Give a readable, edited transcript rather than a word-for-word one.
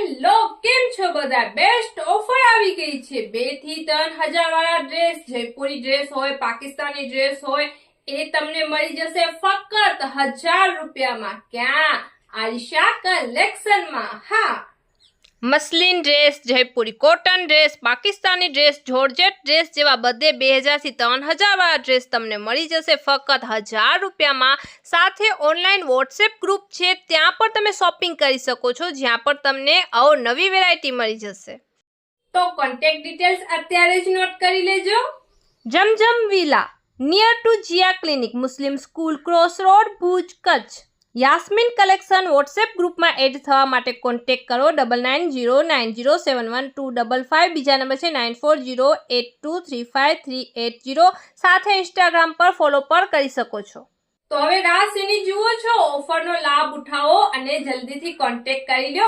Hello, કેમ છો બધા? બેસ્ટ ઓફર આવી ગઈ છે 2 થી 3,000 વાળા ડ્રેસ, જયપુરી ડ્રેસ હોય, પાકિસ્તાની ડ્રેસ હોય, એ તમને મળી જશે ફક્ત 1,000 રૂપિયામાં. ક્યાં? આયશા કલેક્શનમાં. હા, muslin dress, Jaipuri cotton dress, Pakistani dress, georgette dress જેવા બધે 2,000 થી 3,000 વાળા ડ્રેસ તમને મળી જશે ફક્ત 1,000 રૂપિયામાં. સાથે ઓનલાઈન વોટ્સએપ ગ્રુપ છે, ત્યાં પણ તમે શોપિંગ કરી શકો છો, જ્યાં પણ તમને અવનવી વેરાયટી મળી જશે. તો કોન્ટેક્ટ ડિટેલ્સ અત્યારે જ નોટ કરી લેજો. Zamzam Villa, near to Ziya clinic, Muslim school, cross road, Bhuj, Kutch. Yasmin collection WhatsApp ગ્રુપમાં એડ થવા માટે કોન્ટેક્ટ કરો 9909071255. બીજા નંબર છે 9408235380. સાથે ઇન્સ્ટાગ્રામ પર ફોલો પણ કરી શકો છો. તો હવે રાહ શેની જુઓ છો? ઓફરનો લાભ ઉઠાવો અને જલ્દીથી કોન્ટેક્ટ કરી લો.